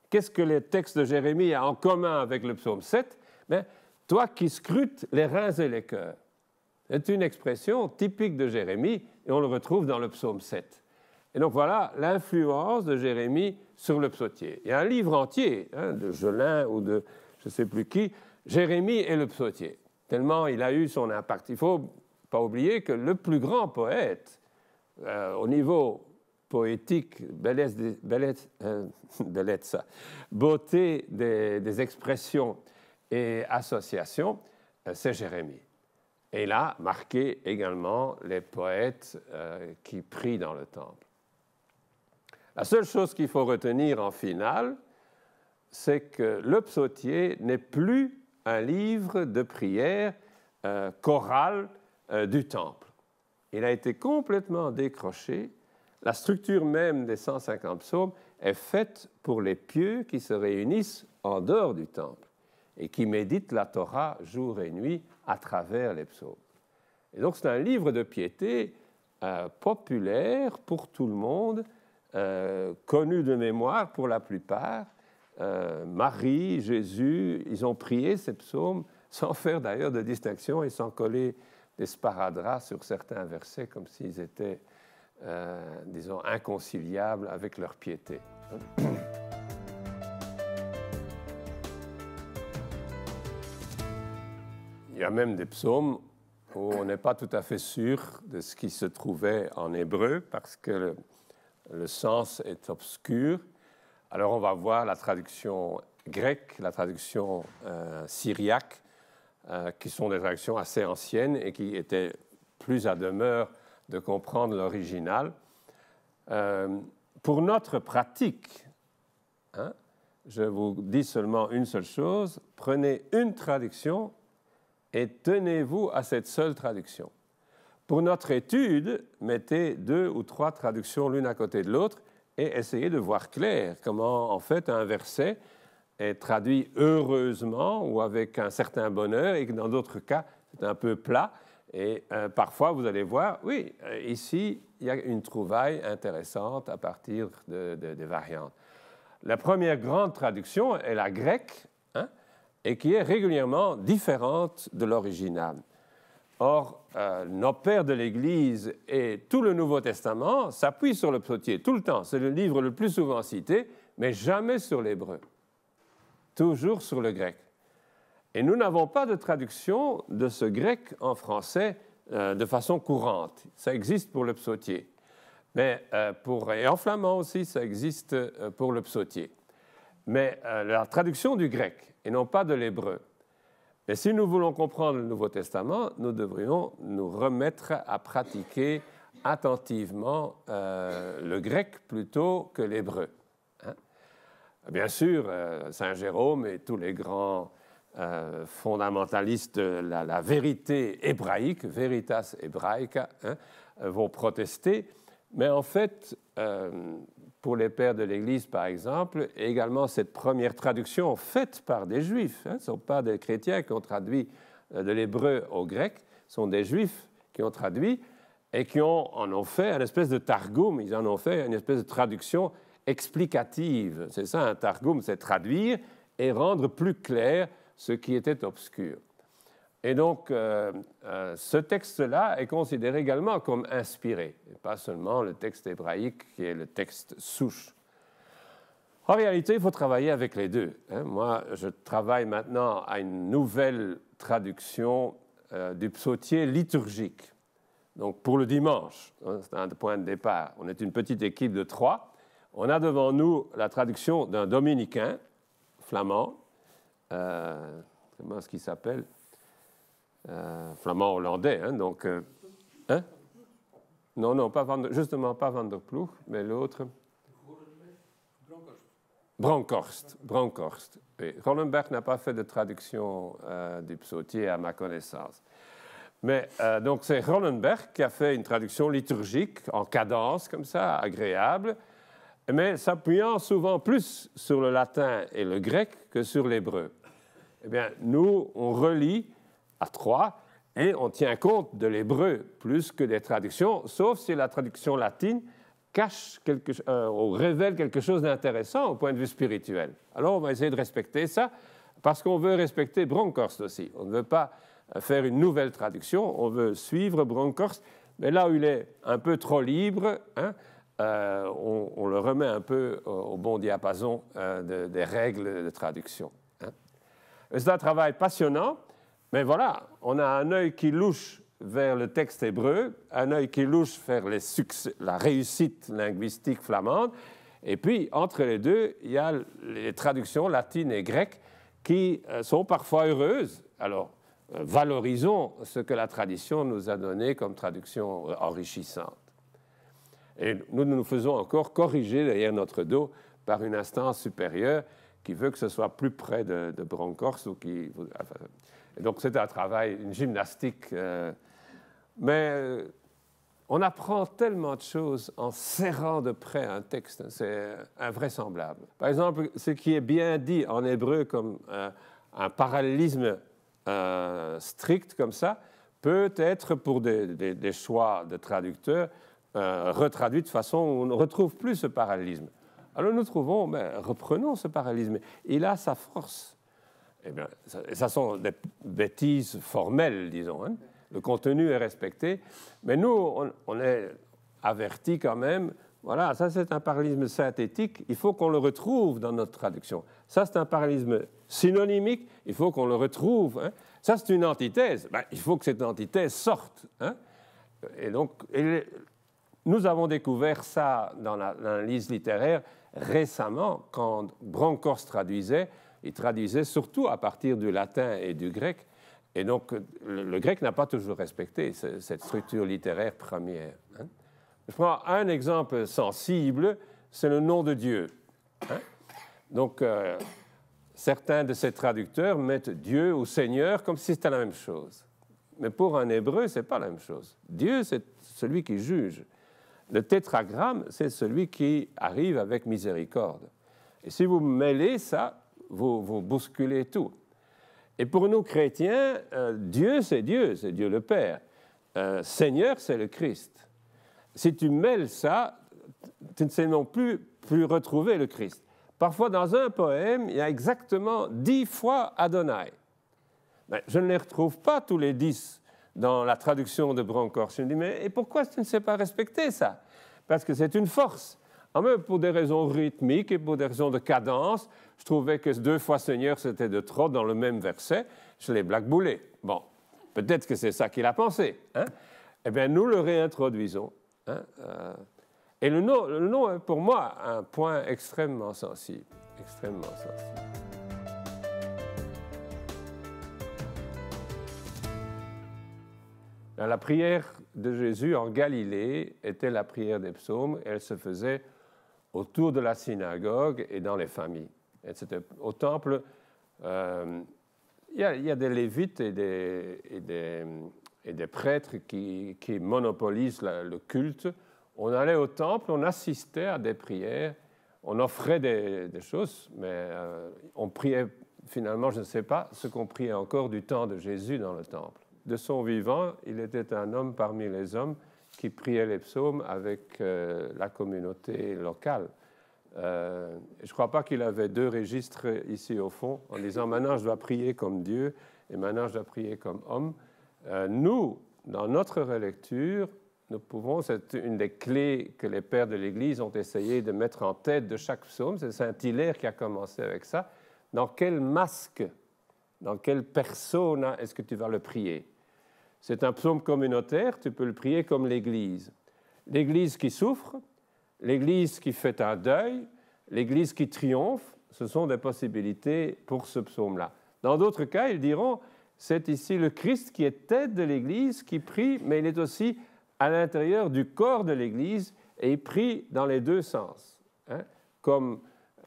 Qu'est-ce que le texte de Jérémie a en commun avec le psaume 7 ? Bien, toi qui scrutes les reins et les cœurs. C'est une expression typique de Jérémie et on le retrouve dans le psaume 7. Et donc voilà l'influence de Jérémie sur le psautier. Il y a un livre entier de Gelin ou de je ne sais plus qui, Jérémie et le psautier, tellement il a eu son impact. Il ne faut pas oublier que le plus grand poète au niveau poétique, beauté des expressions et associations, c'est Jérémie. Et là, marqué également les poètes qui prient dans le temple. La seule chose qu'il faut retenir en finale, c'est que le psautier n'est plus un livre de prière chorale du temple. Il a été complètement décroché. La structure même des 150 psaumes est faite pour les pieux qui se réunissent en dehors du temple et qui méditent la Torah jour et nuit à travers les psaumes. Et donc c'est un livre de piété populaire pour tout le monde, connu de mémoire pour la plupart. Marie, Jésus, ils ont prié ces psaumes sans faire d'ailleurs de distinction et sans coller des sparadraps sur certains versets comme s'ils étaient, disons, inconciliables avec leur piété. Il y a même des psaumes où on n'est pas tout à fait sûr de ce qui se trouvait en hébreu parce que le sens est obscur. Alors on va voir la traduction grecque, la traduction syriaque, qui sont des traductions assez anciennes et qui étaient plus à demeure de comprendre l'original. Pour notre pratique, je vous dis seulement une seule chose, prenez une traduction et tenez-vous à cette seule traduction. Pour notre étude, mettez 2 ou 3 traductions l'une à côté de l'autre et essayez de voir clair comment, en fait, un verset est traduit heureusement ou avec un certain bonheur et que dans d'autres cas, c'est un peu plat. Et parfois, vous allez voir, oui, ici, il y a une trouvaille intéressante à partir des variantes. La première grande traduction est la grecque, et qui est régulièrement différente de l'original. Or, nos pères de l'Église et tout le Nouveau Testament s'appuient sur le psautier tout le temps. C'est le livre le plus souvent cité, mais jamais sur l'hébreu. Toujours sur le grec. Et nous n'avons pas de traduction de ce grec en français de façon courante. Ça existe pour le psautier. Mais et en flamand aussi, ça existe pour le psautier. Mais la traduction du grec, et non pas de l'hébreu. Et si nous voulons comprendre le Nouveau Testament, nous devrions nous remettre à pratiquer attentivement le grec plutôt que l'hébreu. Bien sûr, Saint Jérôme et tous les grands fondamentalistes de la vérité hébraïque, veritas hebraica, vont protester. Mais en fait, pour les pères de l'Église, par exemple, et également cette première traduction faite par des Juifs, ce ne sont pas des chrétiens qui ont traduit de l'hébreu au grec, ce sont des Juifs qui ont traduit et qui en ont fait une espèce de targum, ils en ont fait une espèce de traduction explicative. C'est ça, un targum, c'est traduire et rendre plus clair ce qui était obscur. Et donc, ce texte-là est considéré également comme inspiré, et pas seulement le texte hébraïque qui est le texte souche. En réalité, il faut travailler avec les deux. Moi, je travaille maintenant à une nouvelle traduction du psautier liturgique. Donc, pour le dimanche, c'est un point de départ. On est une petite équipe de 3. On a devant nous la traduction d'un dominicain flamand. Comment est-ce qu'il s'appelle ? Flamand hollandais, donc... Non, justement pas Van der Ploeg, mais l'autre... Bronkhorst. Oui. Rollenberg n'a pas fait de traduction du psautier à ma connaissance. Mais donc c'est Rollenberg qui a fait une traduction liturgique en cadence, comme ça, agréable, mais s'appuyant souvent plus sur le latin et le grec que sur l'hébreu. Eh bien, nous, on relit à 3 et on tient compte de l'hébreu plus que des traductions, sauf si la traduction latine cache ou révèle quelque chose d'intéressant au point de vue spirituel. Alors, on va essayer de respecter ça parce qu'on veut respecter Bronkhorst aussi. On ne veut pas faire une nouvelle traduction, on veut suivre Bronkhorst, mais là où il est un peu trop libre, on le remet un peu au bon diapason des règles de traduction. C'est un travail passionnant, mais voilà, on a un œil qui louche vers le texte hébreu, un œil qui louche vers la réussite linguistique flamande, et puis entre les deux, il y a les traductions latines et grecques qui sont parfois heureuses. Alors, valorisons ce que la tradition nous a donné comme traduction enrichissante. Et nous nous faisons encore corriger derrière notre dos par une instance supérieure qui veut que ce soit plus près de Bronkhorst. Et donc c'est un travail, une gymnastique. Mais on apprend tellement de choses en serrant de près un texte, c'est invraisemblable. Par exemple, ce qui est bien dit en hébreu comme un parallélisme strict comme ça, peut être pour des choix de traducteurs retraduit de façon où on ne retrouve plus ce parallélisme. Alors nous trouvons, reprenons ce parallélisme. Il a sa force. Eh bien, ça sont des bêtises formelles, disons. Hein. Le contenu est respecté, mais nous, on est avertis quand même. Voilà, ça c'est un parallélisme synthétique, il faut qu'on le retrouve dans notre traduction. Ça c'est un parallélisme synonymique, il faut qu'on le retrouve. Hein. Ça c'est une antithèse, il faut que cette antithèse sorte. Hein. Et donc, nous avons découvert ça dans l'analyse littéraire récemment, quand Bronkhorst traduisait, il traduisait surtout à partir du latin et du grec. Et donc, le grec n'a pas toujours respecté cette structure littéraire première. Hein. Je prends un exemple sensible, c'est le nom de Dieu. Hein. Donc, certains de ces traducteurs mettent Dieu ou Seigneur comme si c'était la même chose. Mais pour un hébreu, ce n'est pas la même chose. Dieu, c'est celui qui juge. Le tétragramme, c'est celui qui arrive avec miséricorde. Et si vous mêlez ça, vous bousculez tout. Et pour nous chrétiens, Dieu c'est Dieu le Père. Seigneur, c'est le Christ. Si tu mêles ça, tu ne sais non plus retrouver le Christ. Parfois, dans un poème, il y a exactement 10 fois Adonai. Mais je ne les retrouve pas tous les 10 dans la traduction de Bronkhorst. Je me dis, mais et pourquoi tu ne sais pas respecter ça? Parce que c'est une force. Même pour des raisons rythmiques et pour des raisons de cadence, je trouvais que 2 fois Seigneur, c'était de trop dans le même verset. Je l'ai blackboulé. Bon, peut-être que c'est ça qu'il a pensé. Hein? Eh bien, nous le réintroduisons. Hein? Et le nom est pour moi un point extrêmement sensible. Extrêmement sensible. La prière de Jésus en Galilée était la prière des psaumes. Elle se faisait autour de la synagogue et dans les familles. Et c'était au temple, il y a des lévites et des prêtres qui monopolisent le culte. On allait au temple, on assistait à des prières, on offrait des choses, mais on priait finalement, je ne sais pas, ce qu'on priait encore du temps de Jésus dans le temple. De son vivant, il était un homme parmi les hommes qui priait les psaumes avec la communauté locale. Je ne crois pas qu'il avait 2 registres ici au fond, en disant maintenant je dois prier comme Dieu et maintenant je dois prier comme homme. Nous, dans notre relecture, nous pouvons, c'est une des clés que les pères de l'Église ont essayé de mettre en tête de chaque psaume, c'est Saint-Hilaire qui a commencé avec ça. Dans quel masque, dans quelle persona est-ce que tu vas le prier? C'est un psaume communautaire, tu peux le prier comme l'Église. L'Église qui souffre, l'Église qui fait un deuil, l'Église qui triomphe, ce sont des possibilités pour ce psaume-là. Dans d'autres cas, ils diront, c'est ici le Christ qui est tête de l'Église, qui prie, mais il est aussi à l'intérieur du corps de l'Église et il prie dans les 2 sens, hein, comme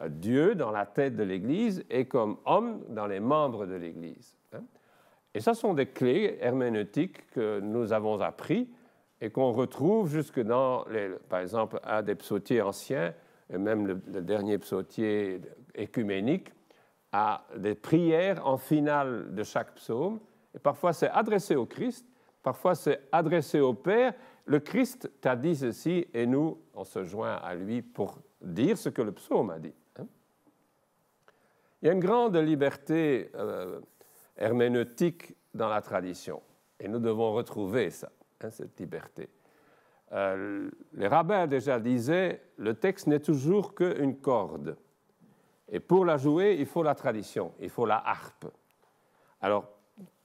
Dieu dans la tête de l'Église et comme homme dans les membres de l'Église. Hein. Et ça sont des clés herméneutiques que nous avons appris et qu'on retrouve jusque dans, par exemple, un des psautiers anciens, et même le dernier psautier écuménique, a des prières en finale de chaque psaume. Et parfois, c'est adressé au Christ, parfois, c'est adressé au Père. Le Christ t'a dit ceci, et nous, on se joint à lui pour dire ce que le psaume a dit. Hein. Il y a une grande liberté herméneutique dans la tradition, et nous devons retrouver ça. Cette liberté. Les rabbins déjà disaient, le texte n'est toujours qu'une corde. Et pour la jouer, il faut la tradition, il faut la harpe. Alors,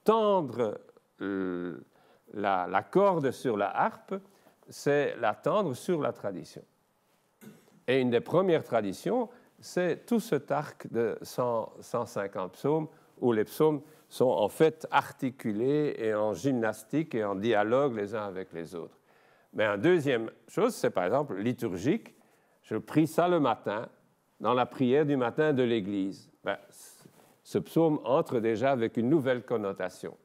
tendre la corde sur la harpe, c'est la tendre sur la tradition. Et une des premières traditions, c'est tout cet arc de 150 psaumes où les psaumes sont en fait articulés et en gymnastique et en dialogue les uns avec les autres. Mais une deuxième chose, c'est par exemple liturgique. Je prie ça le matin, dans la prière du matin de l'Église. Ce psaume entre déjà avec une nouvelle connotation.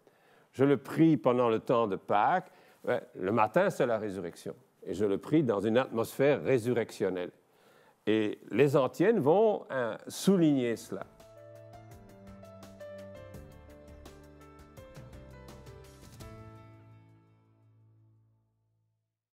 Je le prie pendant le temps de Pâques. Le matin, c'est la résurrection. Et je le prie dans une atmosphère résurrectionnelle. Et les antiennes vont souligner cela.